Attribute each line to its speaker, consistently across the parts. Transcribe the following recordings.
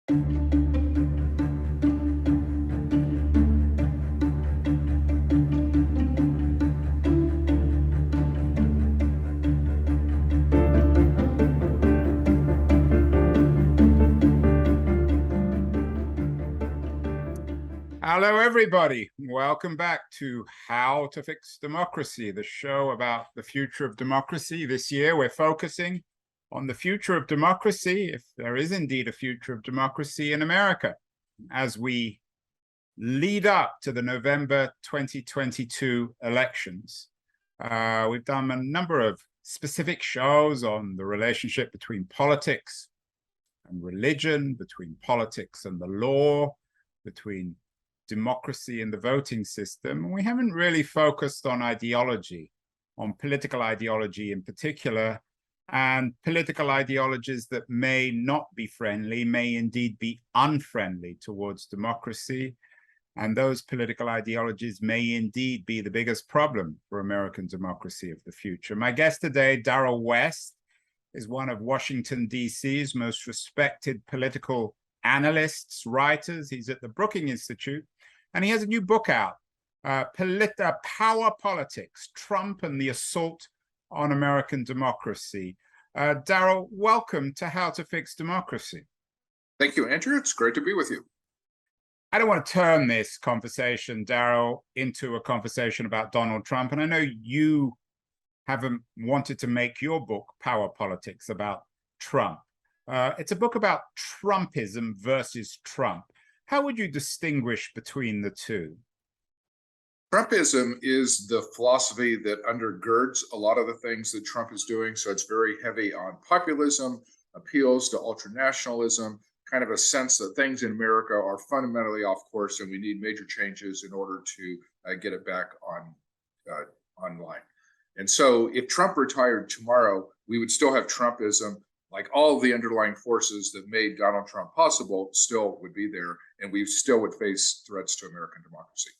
Speaker 1: Hello, everybody. Welcome back to How to Fix Democracy, the show about the future of democracy. This year, we're focusing on the future of democracy, if there is indeed a future of democracy in America, as we lead up to the November 2022 elections. We've done a number of specific shows on the relationship between politics and religion, between politics and the law, between democracy and the voting system. And we haven't really focused on ideology, on political ideology in particular, and political ideologies that may not be friendly, may indeed be unfriendly towards democracy. And those political ideologies may indeed be the biggest problem for American democracy of the future. My guest today, Darrell West, is one of Washington, D.C.'s most respected political analysts, writers. He's at the Brookings Institution, and he has a new book out, Power Politics, Trump and the Assault on American Democracy. Darrell, welcome to How to Fix Democracy.
Speaker 2: Thank you, Andrew. It's great to be with you.
Speaker 1: I don't want to turn this conversation, Darrell, into a conversation about Donald Trump. And I know you haven't wanted to make your book, Power Politics, about Trump. It's a book about Trumpism versus Trump. How would you distinguish between the two?
Speaker 2: Trumpism is the philosophy that undergirds a lot of the things that Trump is doing. So it's very heavy on populism, appeals to ultra-nationalism, kind of a sense that things in America are fundamentally off course and we need major changes in order to get it back online. And so if Trump retired tomorrow, we would still have Trumpism. Like all of the underlying forces that made Donald Trump possible still would be there, and we still would face threats to American democracy.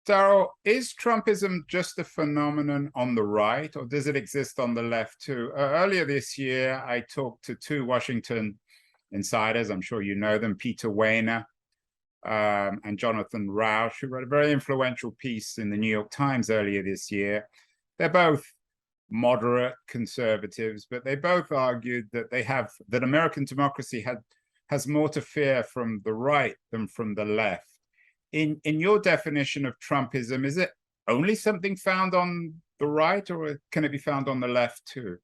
Speaker 1: Darrell, is Trumpism just a phenomenon on the right, or does it exist on the left too? Earlier this year, I talked to two Washington insiders. I'm sure you know them, Peter Wehner and Jonathan Rauch, who wrote a very influential piece in the New York Times earlier this year. They're both moderate conservatives, but they both argued that that American democracy has more to fear from the right than from the left. In your definition of Trumpism, is it only something found on the right, or can it be found on the left too?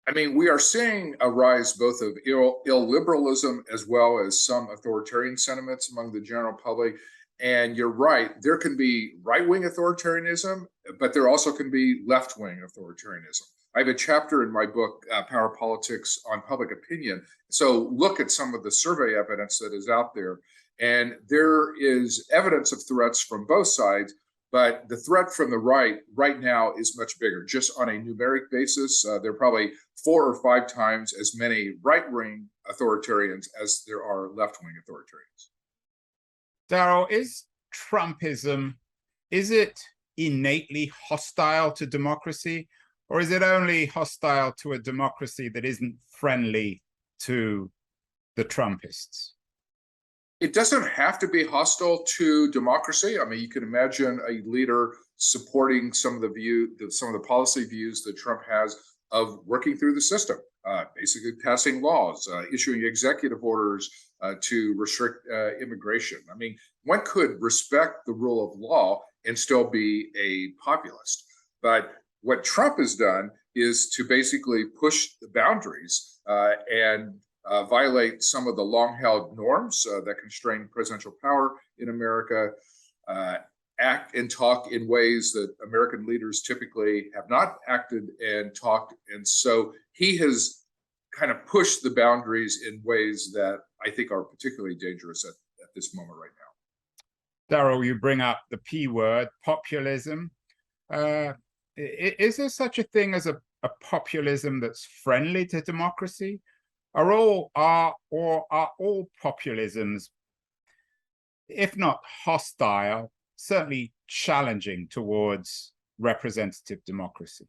Speaker 2: I mean, we are seeing a rise both of illiberalism as well as some authoritarian sentiments among the general public. And you're right, there can be right-wing authoritarianism, but there also can be left-wing authoritarianism. I have a chapter in my book, Power Politics, on public opinion. So look at some of the survey evidence that is out there. And there is evidence of threats from both sides, but the threat from the right now is much bigger. Just on a numeric basis, there are probably 4 or 5 times as many right-wing authoritarians as there are left-wing authoritarians.
Speaker 1: Darrell, is Trumpism, is it innately hostile to democracy, or is it only hostile to a democracy that isn't friendly to the Trumpists?
Speaker 2: It doesn't have to be hostile to democracy. I mean, you can imagine a leader supporting some of the policy views that Trump has of working through the system, basically passing laws, issuing executive orders to restrict immigration. I mean, one could respect the rule of law and still be a populist. But what Trump has done is to basically push the boundaries and violate some of the long-held norms that constrain presidential power in America, act and talk in ways that American leaders typically have not acted and talked. And so he has kind of pushed the boundaries in ways that I think are particularly dangerous at this moment right now.
Speaker 1: Darrell, you bring up the P word, populism. Is there such a thing as a populism that's friendly to democracy? Are all populisms, if not hostile, certainly challenging towards representative democracy?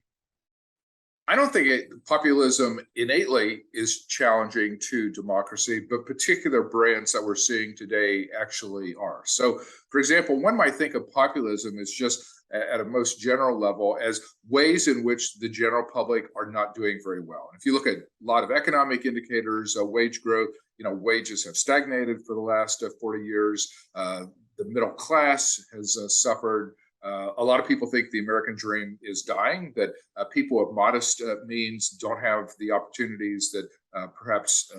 Speaker 2: I don't think populism innately is challenging to democracy, but particular brands that we're seeing today actually are. So, for example, one might think of populism as just at a most general level as ways in which the general public are not doing very well. And if you look at a lot of economic indicators, wage growth, wages have stagnated for the last 40 years. The middle class has suffered. A lot of people think the American dream is dying, that people of modest means don't have the opportunities that perhaps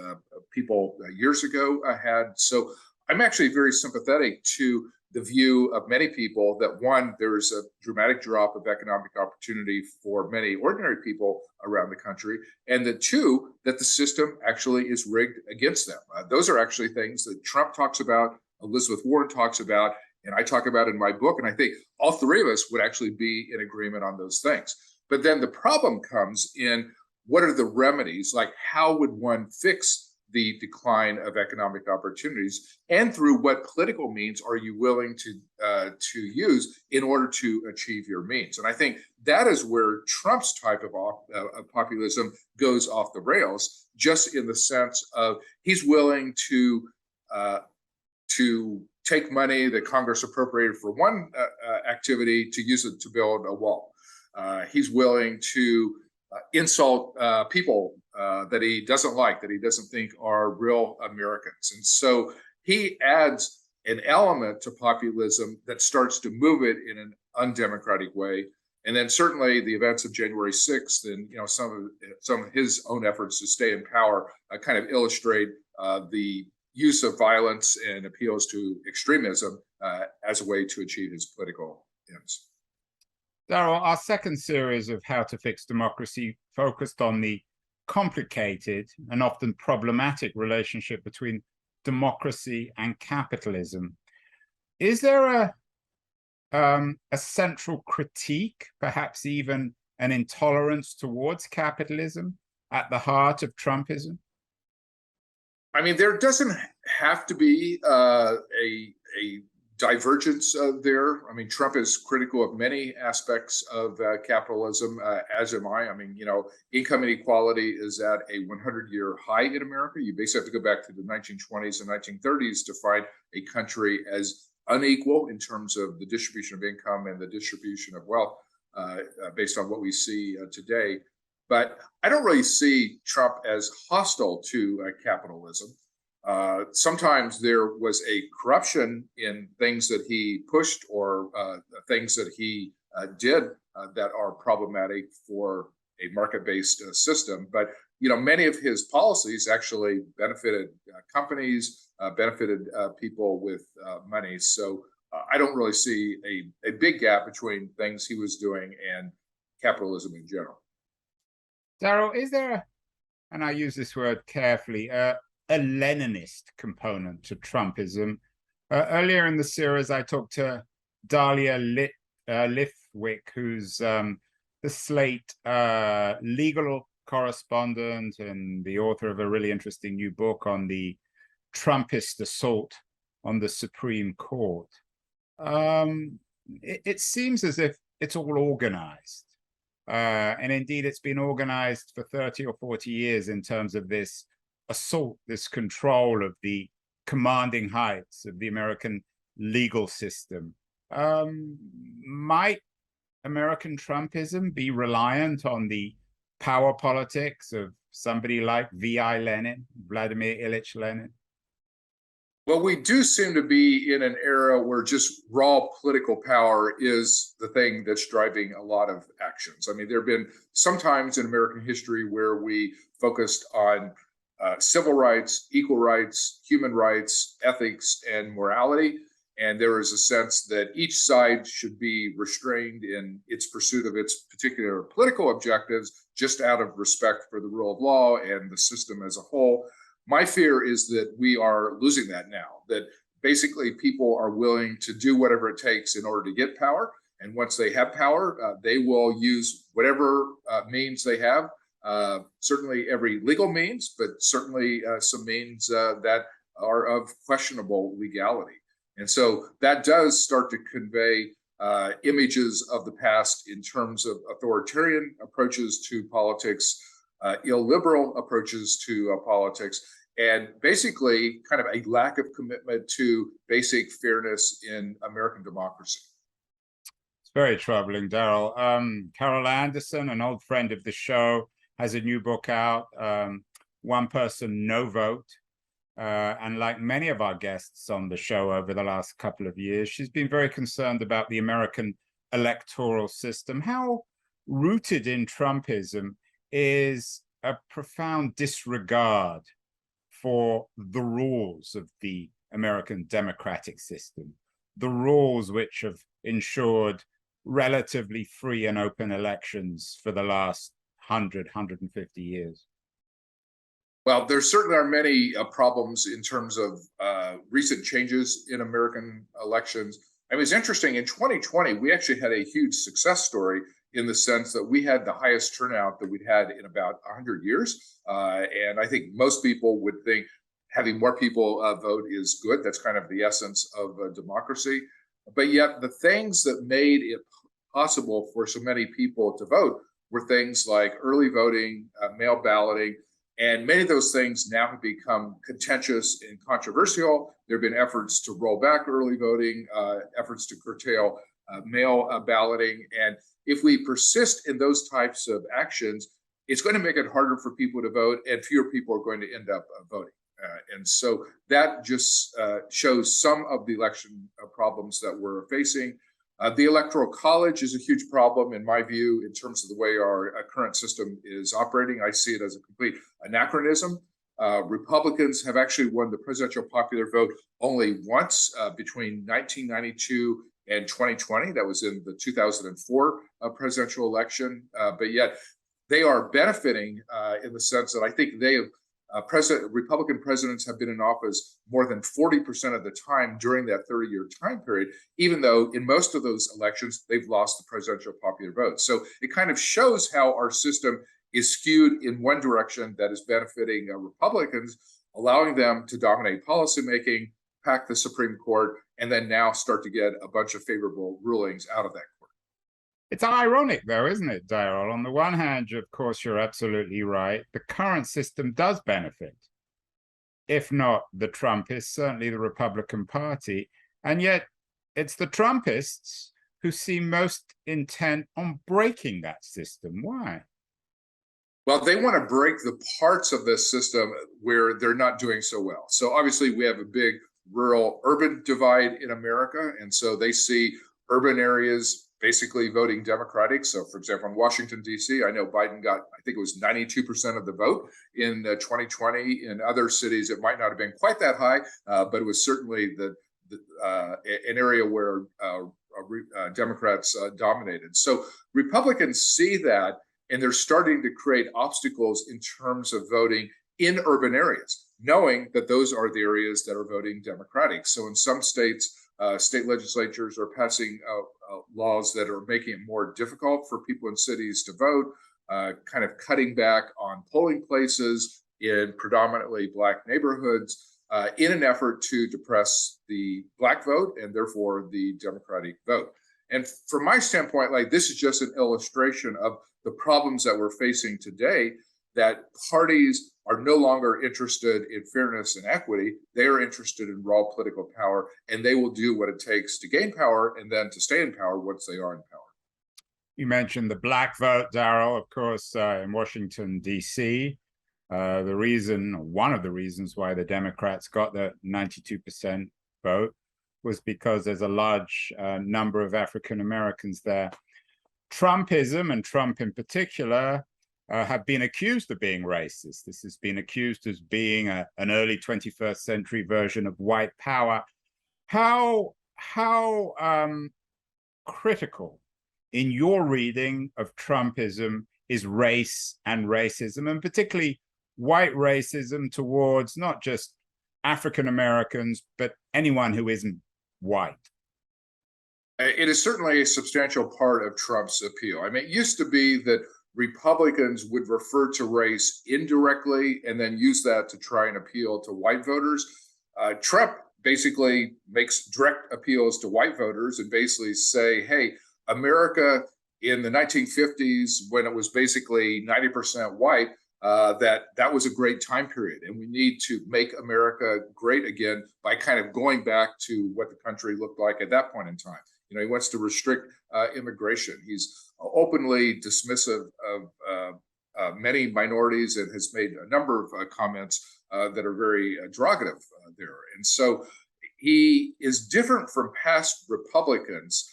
Speaker 2: people years ago had. So I'm actually very sympathetic to the view of many people that, one, there's a dramatic drop of economic opportunity for many ordinary people around the country, and that, two, that the system actually is rigged against them. Those are actually things that Trump talks about, Elizabeth Warren talks about, and I talk about in my book, and I think all three of us would actually be in agreement on those things. But then the problem comes in, what are the remedies? Like, how would one fix the decline of economic opportunities, and through what political means are you willing to use in order to achieve your means? And I think that is where Trump's type of populism goes off the rails, just in the sense of he's willing to take money that Congress appropriated for one activity to use it to build a wall. He's willing to insult people that he doesn't like, that he doesn't think are real Americans. And so he adds an element to populism that starts to move it in an undemocratic way. And then certainly the events of January 6th and some of his own efforts to stay in power kind of illustrate the use of violence and appeals to extremism as a way to achieve his political ends.
Speaker 1: Darrell, our second series of How to Fix Democracy focused on the complicated and often problematic relationship between democracy and capitalism. Is there a central critique, perhaps even an intolerance towards capitalism at the heart of Trumpism?
Speaker 2: I mean, there doesn't have to be a divergence there. I mean, Trump is critical of many aspects of capitalism, as am I. I mean, income inequality is at a 100-year high in America. You basically have to go back to the 1920s and 1930s to find a country as unequal in terms of the distribution of income and the distribution of wealth based on what we see today. But I don't really see Trump as hostile to capitalism. Sometimes there was a corruption in things that he pushed or things that he did that are problematic for a market-based system. But many of his policies actually benefited companies, benefited people with money. So I don't really see a big gap between things he was doing and capitalism in general.
Speaker 1: Darrell, is there, and I use this word carefully, a Leninist component to Trumpism? Earlier in the series, I talked to Dahlia Lithwick, who's the Slate legal correspondent and the author of a really interesting new book on the Trumpist assault on the Supreme Court. It seems as if it's all organized. And indeed, it's been organized for 30 or 40 years in terms of this assault, this control of the commanding heights of the American legal system. Might American Trumpism be reliant on the power politics of somebody like V.I. Lenin, Vladimir Ilyich Lenin?
Speaker 2: Well, we do seem to be in an era where just raw political power is the thing that's driving a lot of actions. I mean, there have been some times in American history where we focused on civil rights, equal rights, human rights, ethics, and morality. And there is a sense that each side should be restrained in its pursuit of its particular political objectives, just out of respect for the rule of law and the system as a whole. My fear is that we are losing that now, that basically people are willing to do whatever it takes in order to get power. And once they have power, they will use whatever means they have, certainly every legal means, but certainly some means that are of questionable legality. And so that does start to convey images of the past in terms of authoritarian approaches to politics, illiberal approaches to politics, and basically kind of a lack of commitment to basic fairness in American democracy.
Speaker 1: It's very troubling, Darrell. Carol Anderson, an old friend of the show, has a new book out, One Person, No Vote. And like many of our guests on the show over the last couple of years, she's been very concerned about the American electoral system. How rooted in Trumpism is a profound disregard for the rules of the American democratic system, the rules which have ensured relatively free and open elections for the last 150 years?
Speaker 2: Well, there certainly are many problems in terms of recent changes in American elections. It was interesting, in 2020, we actually had a huge success story in the sense that we had the highest turnout that we'd had in about 100 years. And I think most people would think having more people vote is good. That's kind of the essence of democracy. But yet the things that made it possible for so many people to vote were things like early voting, mail balloting, and many of those things now have become contentious and controversial. There have been efforts to roll back early voting, efforts to curtail mail balloting. And if we persist in those types of actions, it's going to make it harder for people to vote, and fewer people are going to end up voting. And so that just shows some of the election problems that we're facing. The Electoral College is a huge problem, in my view, in terms of the way our current system is operating. I see it as a complete anachronism. Republicans have actually won the presidential popular vote only once between 1992 and 2020. That was in the 2004 presidential election. But yet they are benefiting in the sense that I think they have Republican presidents have been in office more than 40% of the time during that 30-year time period, even though in most of those elections, they've lost the presidential popular vote. So it kind of shows how our system is skewed in one direction that is benefiting Republicans, allowing them to dominate policymaking, pack the Supreme Court, and then now start to get a bunch of favorable rulings out of that court.
Speaker 1: It's ironic, though, isn't it, Darrell? On the one hand, of course, you're absolutely right. The current system does benefit, if not the Trumpists, certainly the Republican Party. And yet it's the Trumpists who seem most intent on breaking that system. Why?
Speaker 2: Well, they want to break the parts of this system where they're not doing so well. So obviously we have a big rural-urban divide in America. And so they see urban areas basically voting Democratic. So, for example, in Washington, D.C., I know Biden got, I think it was 92% of the vote in 2020. In other cities, it might not have been quite that high, but it was certainly an area where Democrats dominated. So Republicans see that, and they're starting to create obstacles in terms of voting in urban areas, knowing that those are the areas that are voting Democratic. So in some states, state legislatures are passing laws that are making it more difficult for people in cities to vote, kind of cutting back on polling places in predominantly Black neighborhoods in an effort to depress the Black vote and therefore the Democratic vote. And from my standpoint, like, this is just an illustration of the problems that we're facing today, that parties are no longer interested in fairness and equity. They are interested in raw political power, and they will do what it takes to gain power and then to stay in power once they are in power.
Speaker 1: You mentioned the Black vote, Darrell, of course, in Washington, D.C. One of the reasons why the Democrats got the 92% vote was because there's a large number of African Americans there. Trumpism, and Trump in particular, have been accused of being racist. This has been accused as being an early 21st century version of white power. How critical in your reading of Trumpism is race and racism, and particularly white racism towards not just African Americans, but anyone who isn't white?
Speaker 2: It is certainly a substantial part of Trump's appeal. I mean, it used to be that Republicans would refer to race indirectly and then use that to try and appeal to white voters. Trump basically makes direct appeals to white voters and basically say, hey, America in the 1950s, when it was basically 90% white, that was a great time period, and we need to make America great again by kind of going back to what the country looked like at that point in time. You know, he wants to restrict immigration. He's openly dismissive of many minorities and has made a number of comments that are very derogative there. And so he is different from past Republicans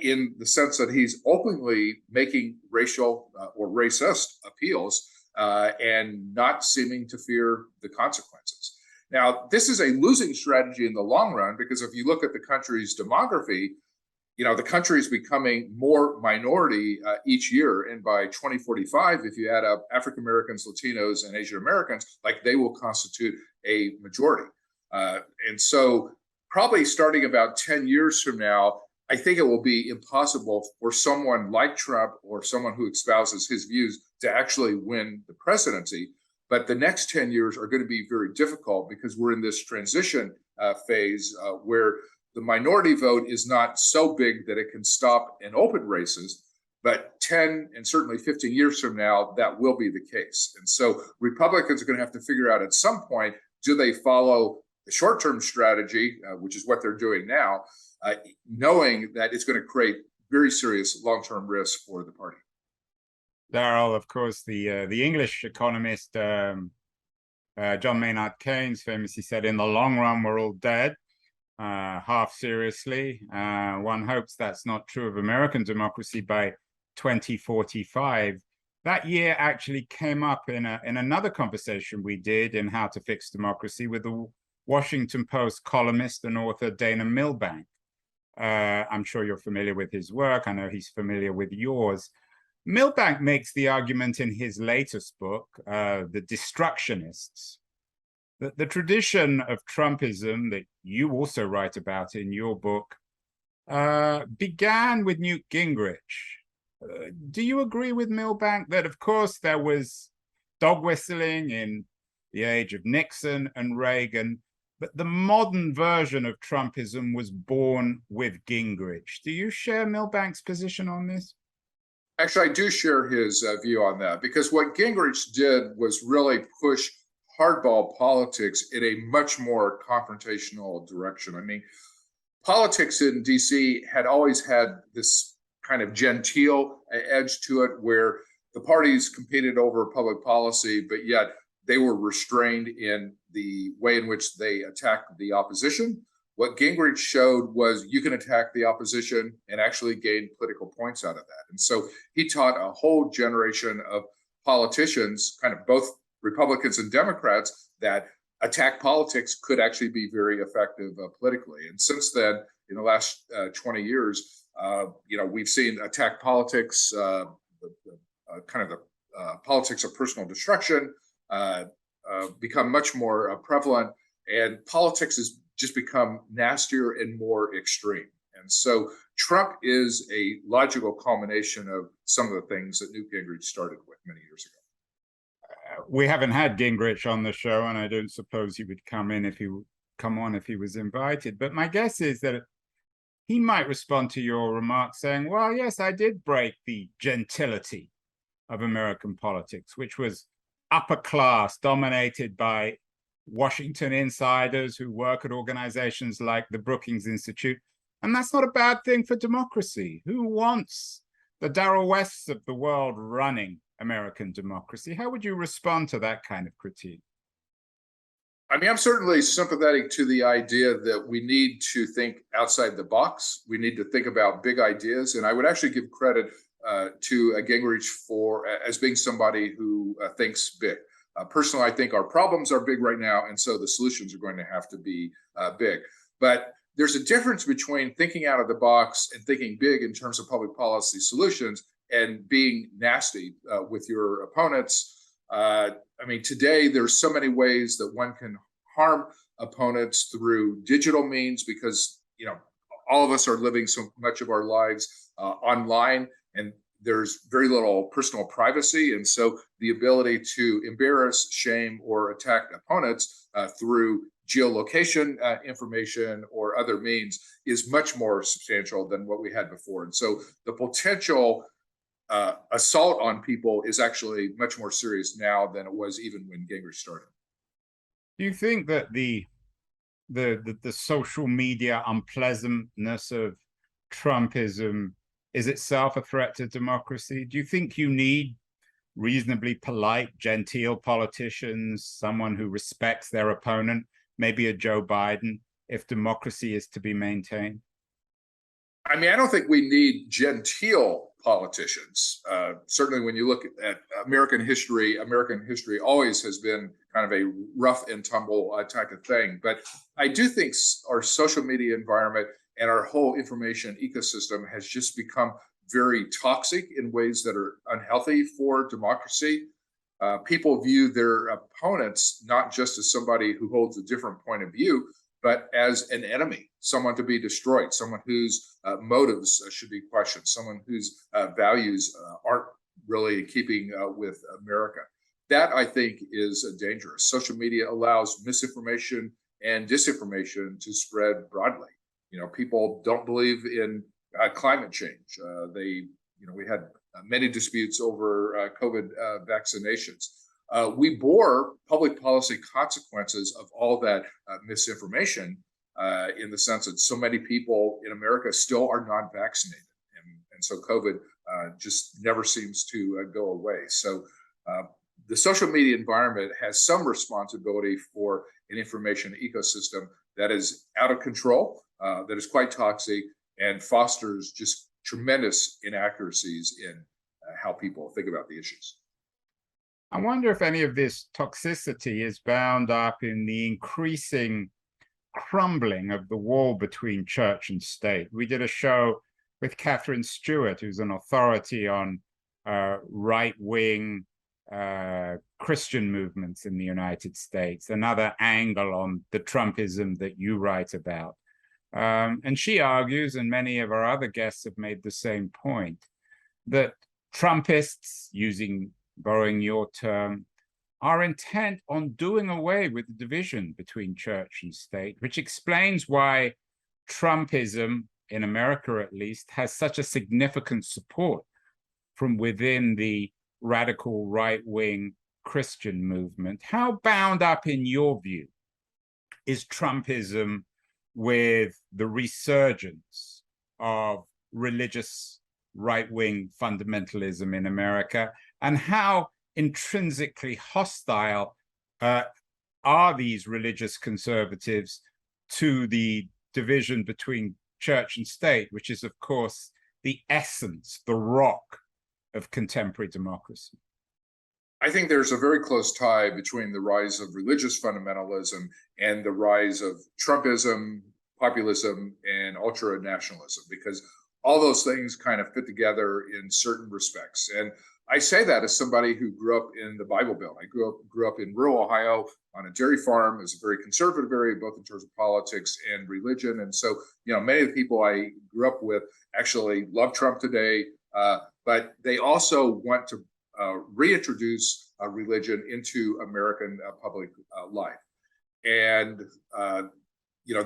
Speaker 2: in the sense that he's openly making racial or racist appeals and not seeming to fear the consequences. Now, this is a losing strategy in the long run, because if you look at the country's demography, you know, the country is becoming more minority each year. And by 2045, if you add up African Americans, Latinos, and Asian Americans, like, they will constitute a majority. And so probably starting about 10 years from now, I think it will be impossible for someone like Trump or someone who espouses his views to actually win the presidency. But the next 10 years are going to be very difficult, because we're in this transition phase where the minority vote is not so big that it can stop and open races. But 10 and certainly 15 years from now, that will be the case. And so Republicans are going to have to figure out at some point, do they follow the short-term strategy, which is what they're doing now, knowing that it's going to create very serious long-term risks for the party.
Speaker 1: Darrell, of course, the English economist John Maynard Keynes famously said, "In the long run, we're all dead." Half seriously, one hopes that's not true of American democracy by 2045. That year actually came up in another conversation we did in How to Fix Democracy with the Washington Post columnist and author Dana Milbank. I'm sure you're familiar with his work. I know he's familiar with yours. Milbank makes the argument in his latest book, The Destructionists, that the tradition of Trumpism that you also write about in your book began with Newt Gingrich. Do you agree with Milbank that, of course, there was dog whistling in the age of Nixon and Reagan, but the modern version of Trumpism was born with Gingrich? Do you share Milbank's position on this?
Speaker 2: Actually, I do share his view on that, because what Gingrich did was really push hardball politics in a much more confrontational direction. I mean, politics in DC had always had this kind of genteel edge to it, where the parties competed over public policy, but yet they were restrained in the way in which they attacked the opposition. What Gingrich showed was you can attack the opposition and actually gain political points out of that. And so he taught a whole generation of politicians, kind of both Republicans and Democrats, that attack politics could actually be very effective politically. And since then, in the last 20 years, we've seen attack politics, politics of personal destruction become much more prevalent, and politics has just become nastier and more extreme. And so Trump is a logical culmination of some of the things that Newt Gingrich started with many years ago.
Speaker 1: We haven't had Gingrich on the show, and I don't suppose he would come on if he was invited. But my guess is that he might respond to your remark saying, well, yes, I did break the gentility of American politics, which was upper class, dominated by Washington insiders who work at organizations like the Brookings Institute. And that's not a bad thing for democracy. Who wants the Darrell Wests of the world running American democracy? How would you respond to that kind of critique?
Speaker 2: I mean, I'm certainly sympathetic to the idea that we need to think outside the box. We need to think about big ideas. And I would actually give credit to Gingrich as being somebody who thinks big. Personally, I think our problems are big right now, and so the solutions are going to have to be big. But there's a difference between thinking out of the box and thinking big in terms of public policy solutions and being nasty with your opponents. I mean, today there's so many ways that one can harm opponents through digital means, because all of us are living so much of our lives online, and there's very little personal privacy. And so the ability to embarrass, shame, or attack opponents through geolocation information or other means is much more substantial than what we had before. And so the potential assault on people is actually much more serious now than it was even when Gingrich started.
Speaker 1: Do you think that the social media unpleasantness of Trumpism is itself a threat to democracy? Do you think you need reasonably polite, genteel politicians, someone who respects their opponent, maybe a Joe Biden, if democracy is to be maintained?
Speaker 2: I mean, I don't think we need genteel politicians. Certainly, when you look at American history always has been kind of a rough and tumble type of thing. But I do think our social media environment and our whole information ecosystem has just become very toxic in ways that are unhealthy for democracy. People view their opponents not just as somebody who holds a different point of view, but as an enemy, someone to be destroyed, someone whose motives should be questioned, someone whose values aren't really in keeping with America. That, I think, is dangerous. Social media allows misinformation and disinformation to spread broadly. You know, people don't believe in climate change. We had many disputes over COVID vaccinations. We bore public policy consequences of all that misinformation in the sense that so many people in America still are not vaccinated. And so COVID just never seems to go away. So the social media environment has some responsibility for an information ecosystem that is out of control, that is quite toxic, and fosters just tremendous inaccuracies in how people think about the issues.
Speaker 1: I wonder if any of this toxicity is bound up in the increasing crumbling of the wall between church and state. We did a show with Catherine Stewart, who's an authority on right-wing Christian movements in the United States, another angle on the Trumpism that you write about. And she argues, and many of our other guests have made the same point, that Trumpists, borrowing your term, are intent on doing away with the division between church and state, which explains why Trumpism, in America at least, has such a significant support from within the radical right-wing Christian movement. How bound up, in your view, is Trumpism with the resurgence of religious right-wing fundamentalism in America, and how intrinsically hostile are these religious conservatives to the division between church and state, which is, of course, the essence, the rock of contemporary democracy?
Speaker 2: I think there's a very close tie between the rise of religious fundamentalism and the rise of Trumpism, populism, and ultra-nationalism, because all those things kind of fit together in certain respects. And I say that as somebody who grew up in the Bible Belt. I grew up in rural Ohio on a dairy farm. It was a very conservative area, both in terms of politics and religion. And so, many of the people I grew up with actually love Trump today, but they also want to reintroduce religion into American public life. And,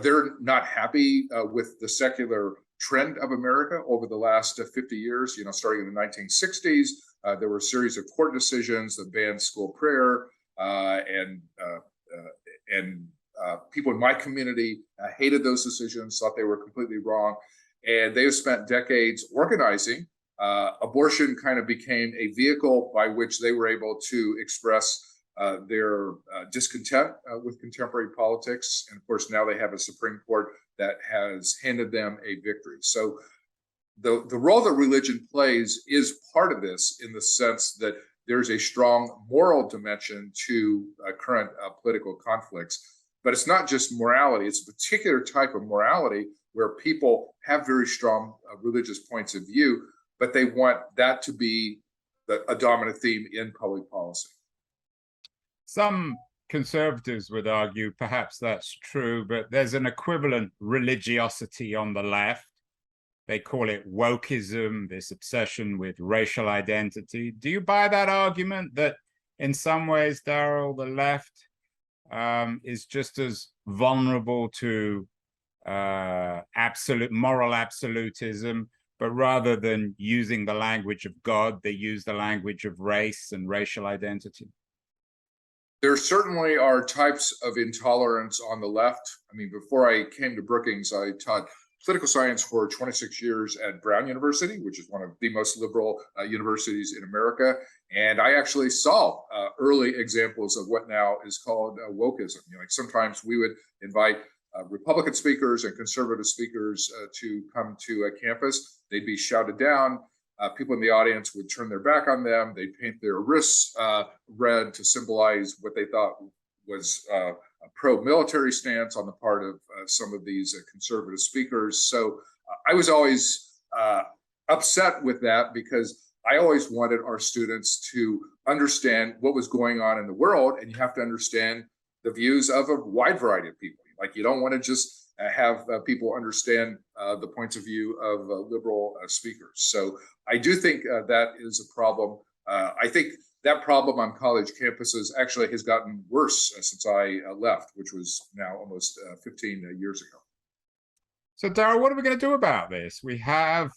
Speaker 2: they're not happy with the secular trend of America over the last 50 years. Starting in the 1960s, there were a series of court decisions that banned school prayer, and people in my community hated those decisions, thought they were completely wrong. And they have spent decades organizing. Abortion kind of became a vehicle by which they were able to express their discontent with contemporary politics. And of course, now they have a Supreme Court that has handed them a victory. So the role that religion plays is part of this, in the sense that there's a strong moral dimension to current political conflicts. But it's not just morality, it's a particular type of morality where people have very strong religious points of view, but they want that to be a dominant theme in public policy.
Speaker 1: Some conservatives would argue perhaps that's true, but there's an equivalent religiosity on the left. They call it wokeism, this obsession with racial identity. Do you buy that argument that in some ways, Darrell, the left is just as vulnerable to absolute moral absolutism, but rather than using the language of God, they use the language of race and racial identity?
Speaker 2: There certainly are types of intolerance on the left. I mean, before I came to Brookings, I taught political science for 26 years at Brown University, which is one of the most liberal universities in America. And I actually saw early examples of what now is called wokeism. You know, like sometimes we would invite Republican speakers and conservative speakers to come to a campus. They'd be shouted down. People in the audience would turn their back on them. They'd paint their wrists red to symbolize what they thought was a pro-military stance on the part of some of these conservative speakers. So I was always upset with that, because I always wanted our students to understand what was going on in the world, and you have to understand the views of a wide variety of people. Like, you don't want to just have people understand the points of view of liberal speakers. So I do think that is a problem. I think that problem on college campuses actually has gotten worse since I left, which was now almost 15 years ago.
Speaker 1: So, Darrell, what are we going to do about this? We have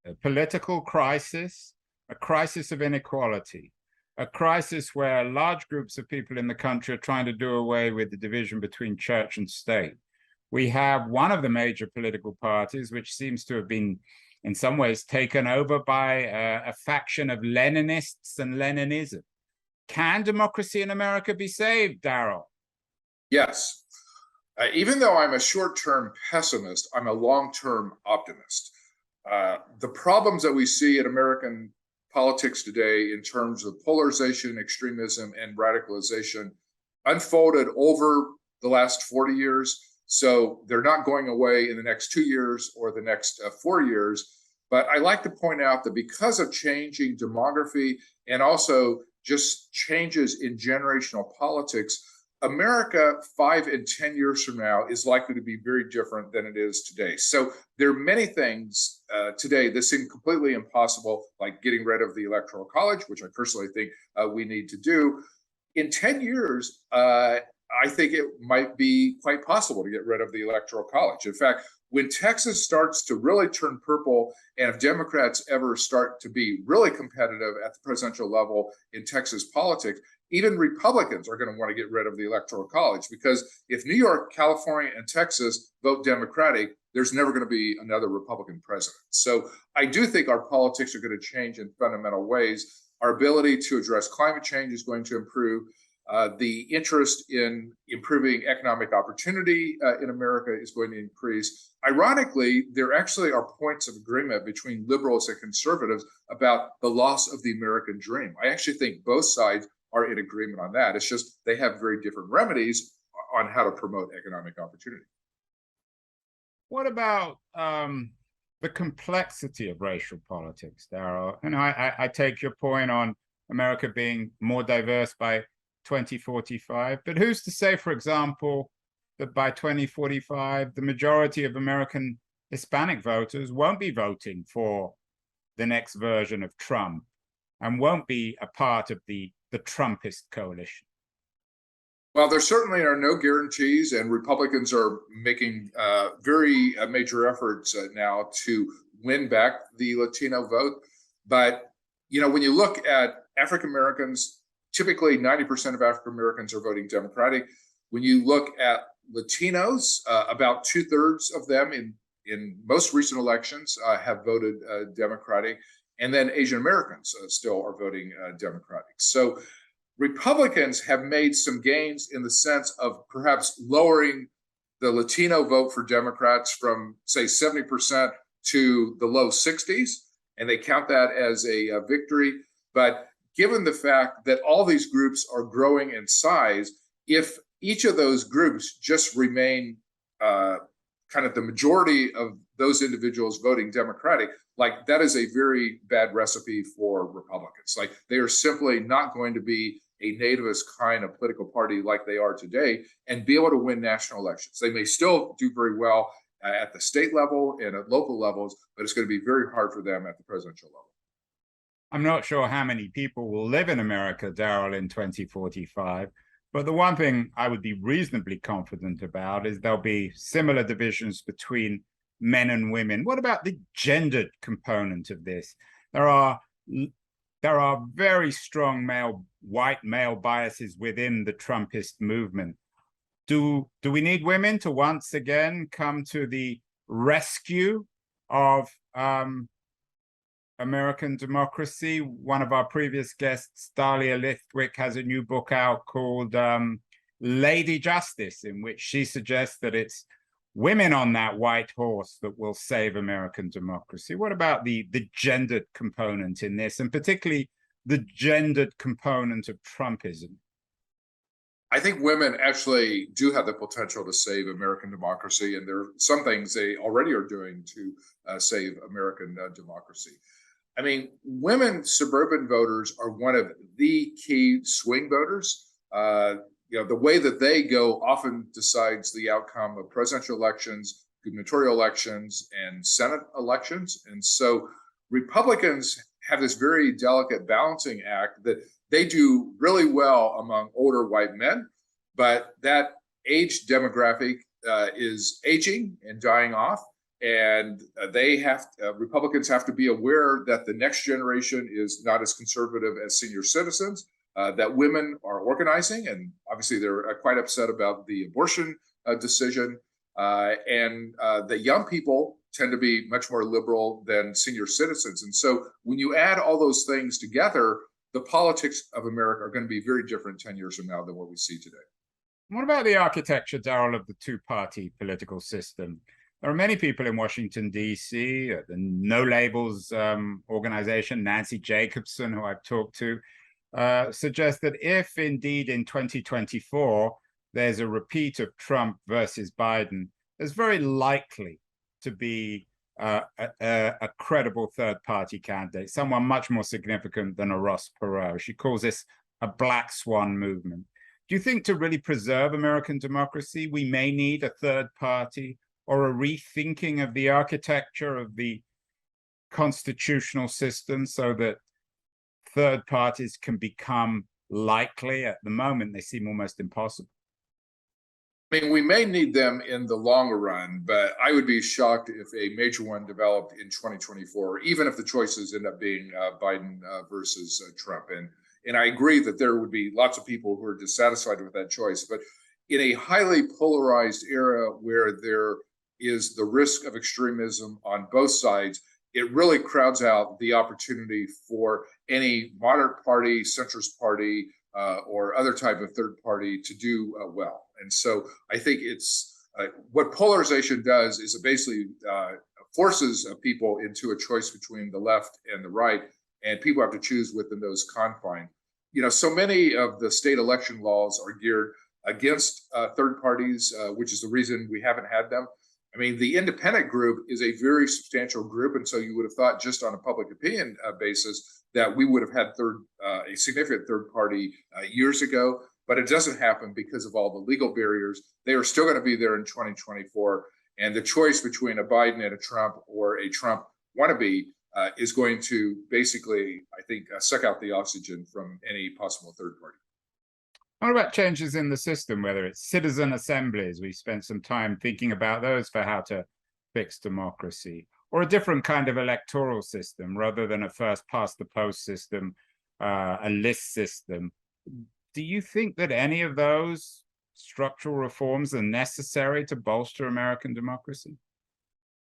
Speaker 1: a political crisis, a crisis of inequality, a crisis where large groups of people in the country are trying to do away with the division between church and state. We have one of the major political parties, which seems to have been, in some ways, taken over by a faction of Leninists and Leninism. Can democracy in America be saved, Darrell?
Speaker 2: Yes. Even though I'm a short-term pessimist, I'm a long-term optimist. The problems that we see in American politics today in terms of polarization, extremism, and radicalization unfolded over the last 40 years. So they're not going away in the next 2 years or the next 4 years. But I like to point out that because of changing demography and also just changes in generational politics, America 5 and 10 years from now is likely to be very different than it is today. So there are many things today that seem completely impossible, like getting rid of the Electoral College, which I personally think we need to do. In 10 years, I think it might be quite possible to get rid of the Electoral College. In fact, when Texas starts to really turn purple, and if Democrats ever start to be really competitive at the presidential level in Texas politics, even Republicans are going to want to get rid of the Electoral College, because if New York, California, and Texas vote Democratic, there's never going to be another Republican president. So I do think our politics are going to change in fundamental ways. Our ability to address climate change is going to improve. The interest in improving economic opportunity in America is going to increase. Ironically, there actually are points of agreement between liberals and conservatives about the loss of the American dream. I actually think both sides are in agreement on that. It's just they have very different remedies on how to promote economic opportunity.
Speaker 1: What about the complexity of racial politics, Darrell? And I take your point on America being more diverse by 2045, but who's to say, for example, that by 2045, the majority of American Hispanic voters won't be voting for the next version of Trump and won't be a part of the Trumpist coalition?
Speaker 2: Well, there certainly are no guarantees, and Republicans are making very major efforts now to win back the Latino vote. But, you know, when you look at African Americans, typically 90% of African Americans are voting Democratic. When you look at Latinos, about 2/3 of them in most recent elections have voted Democratic. And then Asian Americans still are voting Democratic. So Republicans have made some gains in the sense of perhaps lowering the Latino vote for Democrats from, say, 70% to the low 60s, and they count that as a victory. But given the fact that all these groups are growing in size, if each of those groups just remain kind of the majority of those individuals voting Democratic, like that is a very bad recipe for Republicans. Like they are simply not going to be a nativist kind of political party like they are today and be able to win national elections. They may still do very well at the state level and at local levels, but it's going to be very hard for them at the presidential level.
Speaker 1: I'm not sure how many people will live in America, Darrell, in 2045, But the one thing I would be reasonably confident about is there'll be similar divisions between men and women. What about the gendered component of this? There are very strong white male biases within the Trumpist movement. Do we need women to once again come to the rescue of American democracy? One of our previous guests, Dahlia Lithwick, has a new book out called Lady Justice, in which she suggests that it's women on that white horse that will save American democracy. What about the gendered component in this, and particularly the gendered component of Trumpism?
Speaker 2: I think women actually do have the potential to save American democracy, and there are some things they already are doing to save American democracy. I mean, women suburban voters are one of the key swing voters. The way that they go often decides the outcome of presidential elections, gubernatorial elections, and Senate elections. And so Republicans have this very delicate balancing act that they do really well among older white men, but that age demographic is aging and dying off. And Republicans have to be aware that the next generation is not as conservative as senior citizens, that women are organizing, and obviously they're quite upset about the abortion decision, and that young people tend to be much more liberal than senior citizens. And so when you add all those things together, the politics of America are going to be very different 10 years from now than what we see today.
Speaker 1: What about the architecture, Darrell, of the two-party political system? There are many people in Washington, D.C., the No Labels organization, Nancy Jacobson, who I've talked to, suggests that if indeed in 2024 there's a repeat of Trump versus Biden, there's very likely to be a credible third-party candidate, someone much more significant than a Ross Perot. She calls this a black swan movement. Do you think to really preserve American democracy, we may need a third party or a rethinking of the architecture of the constitutional system so that third parties can become likely? At the moment, they seem almost impossible.
Speaker 2: I mean, we may need them in the longer run, but I would be shocked if a major one developed in 2024, even if the choices end up being Biden versus Trump. And I agree that there would be lots of people who are dissatisfied with that choice. But in a highly polarized era where there is the risk of extremism on both sides, it really crowds out the opportunity for any moderate party, centrist party, or other type of third party to do well. And so I think it's what polarization does is it basically forces people into a choice between the left and the right, and people have to choose within those confines. So many of the state election laws are geared against third parties, which is the reason we haven't had them. I mean, the independent group is a very substantial group, and so you would have thought just on a public opinion basis that we would have had a significant third party years ago, but it doesn't happen because of all the legal barriers. They are still going to be there in 2024, and the choice between a Biden and a Trump or a Trump wannabe is going to basically, I think, suck out the oxygen from any possible third party.
Speaker 1: What about changes in the system, whether it's citizen assemblies? We spent some time thinking about those for how to fix democracy, or a different kind of electoral system rather than a first past the post system, a list system. Do you think that any of those structural reforms are necessary to bolster American democracy?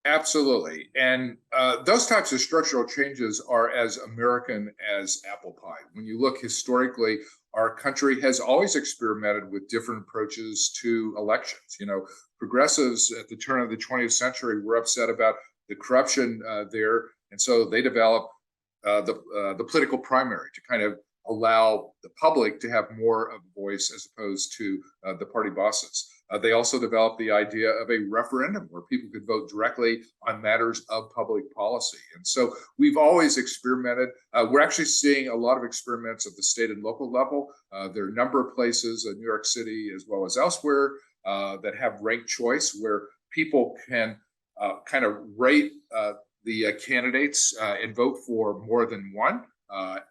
Speaker 2: Absolutely. And those types of structural changes are as American as apple pie. When you look historically, our country has always experimented with different approaches to elections. Progressives at the turn of the 20th century were upset about the corruption there. And so they developed the political primary to kind of allow the public to have more of a voice as opposed to the party bosses. They also developed the idea of a referendum where people could vote directly on matters of public policy. And so we've always experimented. We're actually seeing a lot of experiments at the state and local level. There are a number of places in New York City as well as elsewhere that have ranked choice where people can kind of rate the candidates and vote for more than one.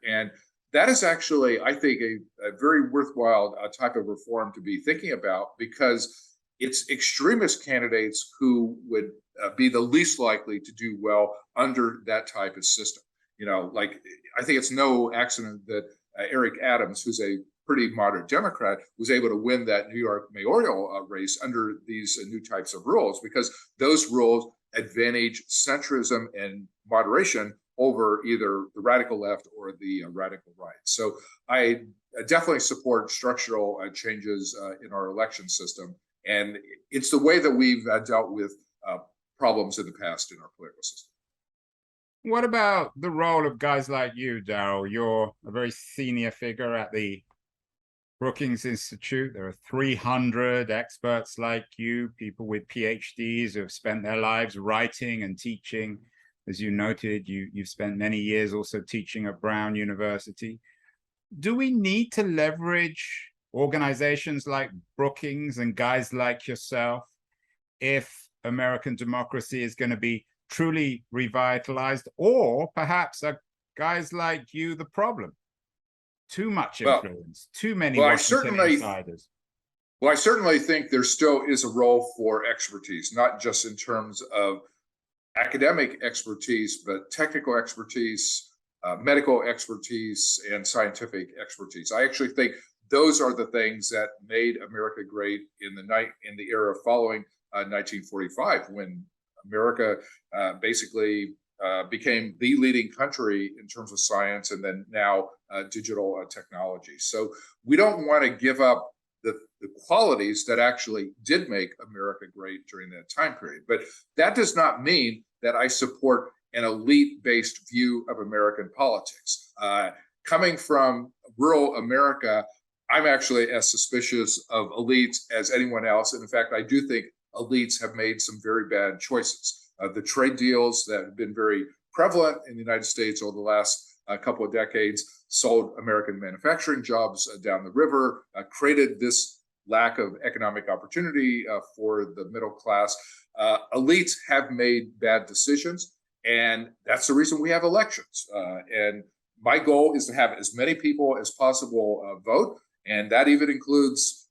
Speaker 2: And that is actually, I think, a very worthwhile type of reform to be thinking about, because it's extremist candidates who would be the least likely to do well under that type of system. Like, I think it's no accident that Eric Adams, who's a pretty moderate Democrat, was able to win that New York mayoral race under these new types of rules, because those rules advantage centrism and moderation over either the radical left or the radical right. So I definitely support structural changes in our election system. And it's the way that we've dealt with problems in the past in our political system.
Speaker 1: What about the role of guys like you, Darrell? You're a very senior figure at the Brookings Institute. There are 300 experts like you, people with PhDs who have spent their lives writing and teaching. As you noted, you've spent many years also teaching at Brown University. Do we need to leverage organizations like Brookings and guys like yourself if American democracy is going to be truly revitalized, or perhaps are guys like you the problem? Too much influence, too many Washington insiders.
Speaker 2: Well, I certainly think there still is a role for expertise, not just in terms of academic expertise, but technical expertise, medical expertise, and scientific expertise. I actually think those are the things that made America great in the era following 1945, when America basically became the leading country in terms of science, and then now digital technology. So we don't want to give up the qualities that actually did make America great during that time period. But that does not mean that I support an elite-based view of American politics. Coming from rural America, I'm actually as suspicious of elites as anyone else. And in fact, I do think elites have made some very bad choices. The trade deals that have been very prevalent in the United States over the last couple of decades sold American manufacturing jobs down the river, created this lack of economic opportunity for the middle class. Elites have made bad decisions, and that's the reason we have elections. And my goal is to have as many people as possible vote, and that even includes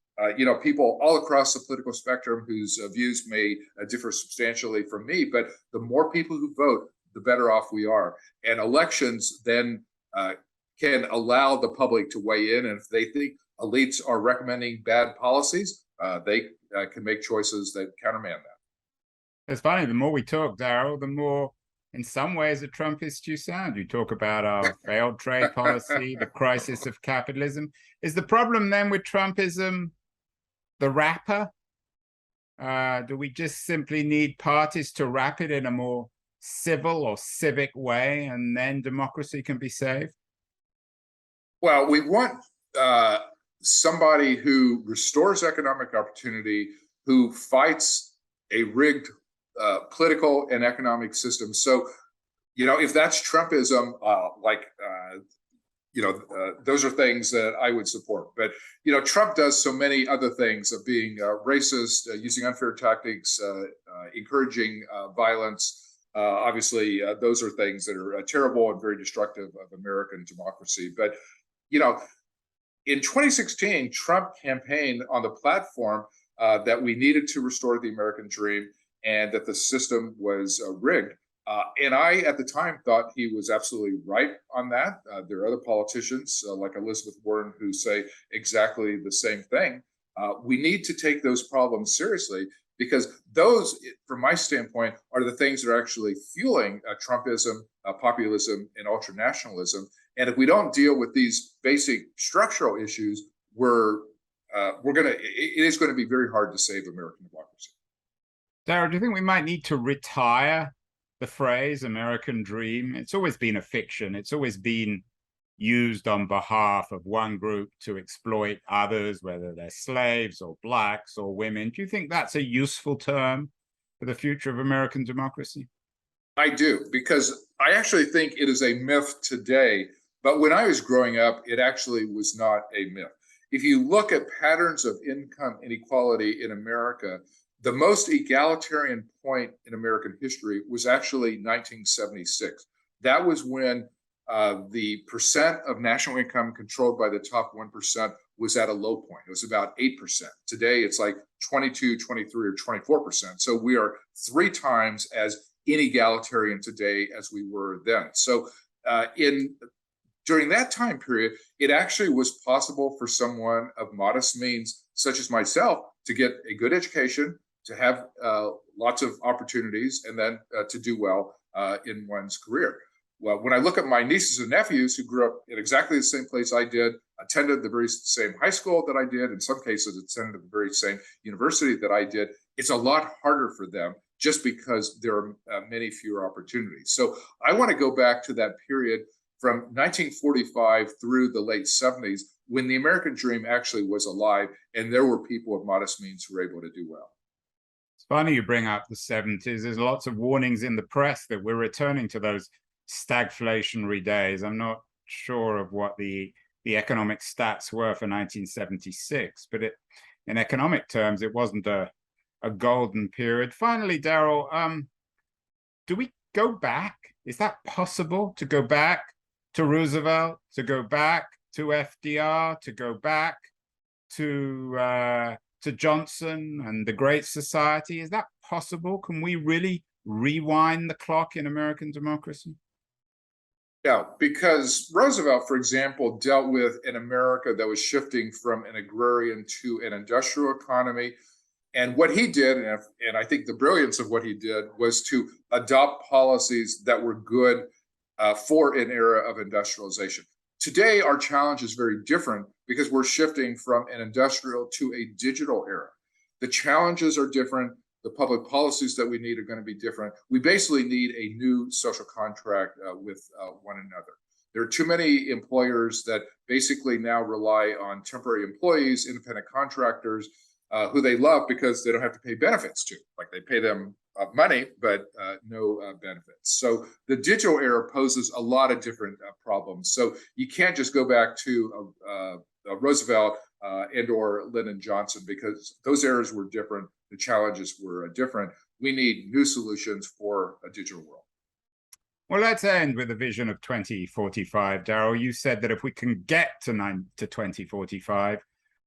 Speaker 2: people all across the political spectrum whose views may differ substantially from me. But the more people who vote, the better off we are. And elections then can allow the public to weigh in. And if they think elites are recommending bad policies, they can make choices that countermand that.
Speaker 1: It's funny, the more we talk, Darrell, the more, in some ways, a Trumpist you sound. You talk about our failed trade policy, the crisis of capitalism. Is the problem then with Trumpism the wrapper? Do we just simply need parties to wrap it in a more civil or civic way, and then democracy can be saved?
Speaker 2: Well, we want somebody who restores economic opportunity, who fights a rigged political and economic system. So, if that's Trumpism, those are things that I would support. But, Trump does so many other things of being racist, using unfair tactics, encouraging violence. Obviously, those are things that are terrible and very destructive of American democracy. But, in 2016, Trump campaigned on the platform that we needed to restore the American dream and that the system was rigged. And I, at the time, thought he was absolutely right on that. There are other politicians like Elizabeth Warren who say exactly the same thing. We need to take those problems seriously, because those, from my standpoint, are the things that are actually fueling Trumpism, populism, and ultra-nationalism. And if we don't deal with these basic structural issues, it is going to be very hard to save American democracy.
Speaker 1: Darrell, do you think we might need to retire the phrase American dream? It's always been a fiction. It's always been used on behalf of one group to exploit others, whether they're slaves or blacks or women. Do you think that's a useful term for the future of American democracy?
Speaker 2: I do, because I actually think it is a myth today. But when I was growing up, it actually was not a myth. If you look at patterns of income inequality in America, the most egalitarian point in American history was actually 1976. That was when the percent of national income controlled by the top 1% was at a low point. It was about 8%. Today, it's like 22, 23, or 24%. So we are 3 times as inegalitarian today as we were then. So during that time period, it actually was possible for someone of modest means, such as myself, to get a good education, to have lots of opportunities, and then to do well in one's career. Well, when I look at my nieces and nephews who grew up in exactly the same place I did, attended the very same high school that I did, in some cases attended the very same university that I did, it's a lot harder for them just because there are many fewer opportunities. So I want to go back to that period from 1945 through the late 70s, when the American dream actually was alive and there were people of modest means who were able to do well.
Speaker 1: It's funny you bring up the 70s. There's lots of warnings in the press that we're returning to those stagflationary days. I'm not sure of what the economic stats were for 1976, but in economic terms, it wasn't a golden period. Finally, Darrell, do we go back? Is that possible to go back to Roosevelt, to go back to FDR, to go back to Johnson and the Great Society? Is that possible? Can we really rewind the clock in American democracy?
Speaker 2: Yeah, because Roosevelt, for example, dealt with an America that was shifting from an agrarian to an industrial economy. And what he did, and I think the brilliance of what he did, was to adopt policies that were good for an era of industrialization. Today, our challenge is very different because we're shifting from an industrial to a digital era. The challenges are different. The public policies that we need are going to be different. We basically need a new social contract with one another. There are too many employers that basically now rely on temporary employees, independent contractors, who they love because they don't have to pay benefits to. Like, they pay them money, but no benefits. So the digital era poses a lot of different problems. So you can't just go back to Roosevelt and or Lyndon Johnson, because those eras were different. The challenges were different. We need new solutions for a digital world.
Speaker 1: Well, let's end with a vision of 2045. Darrell, you said that if we can get to 2045,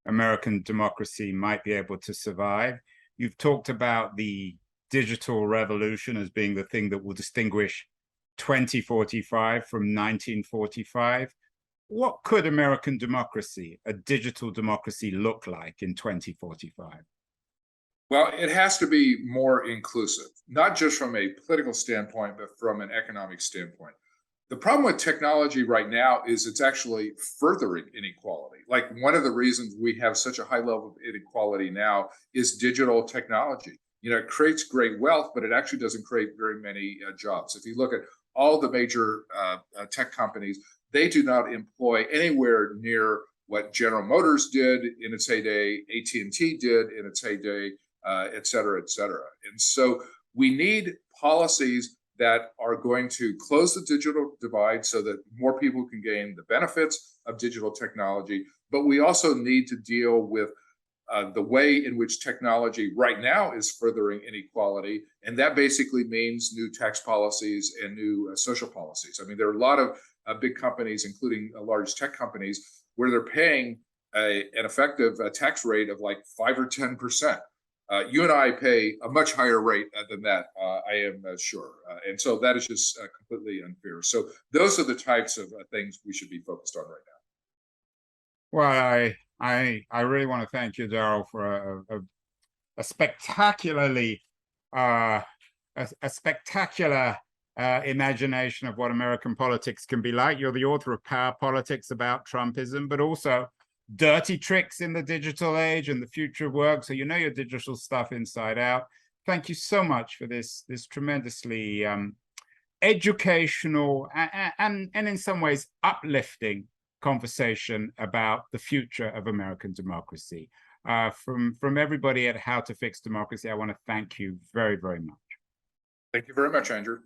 Speaker 1: American democracy might be able to survive. You've talked about the digital revolution as being the thing that will distinguish 2045 from 1945. What could American democracy, a digital democracy, look like in 2045?
Speaker 2: Well, it has to be more inclusive, not just from a political standpoint, but from an economic standpoint. The problem with technology right now is it's actually furthering inequality. Like, one of the reasons we have such a high level of inequality now is digital technology. You know, it creates great wealth, but it actually doesn't create very many jobs. If you look at all the major tech companies, they do not employ anywhere near what General Motors did in its heyday, AT&T did in its heyday, et cetera, et cetera. And so we need policies that are going to close the digital divide so that more people can gain the benefits of digital technology. But we also need to deal with the way in which technology right now is furthering inequality. And that basically means new tax policies and new social policies. I mean, there are a lot of big companies, including large tech companies, where they're paying an effective tax rate of like 5 or 10%. You and I pay a much higher rate than that, I am sure. And so that is just completely unfair. So those are the types of things we should be focused on right now.
Speaker 1: Well, I really want to thank you, Darrell, for a spectacularly a spectacular imagination of what American politics can be like. You're the author of Power Politics About Trumpism, but also Dirty Tricks in the Digital Age and the Future of Work. So you know your digital stuff inside out. Thank you so much for this tremendously educational and in some ways uplifting conversation about the future of American democracy. From everybody at How to Fix Democracy, I want to thank you very, very much.
Speaker 2: Thank you very much, Andrew.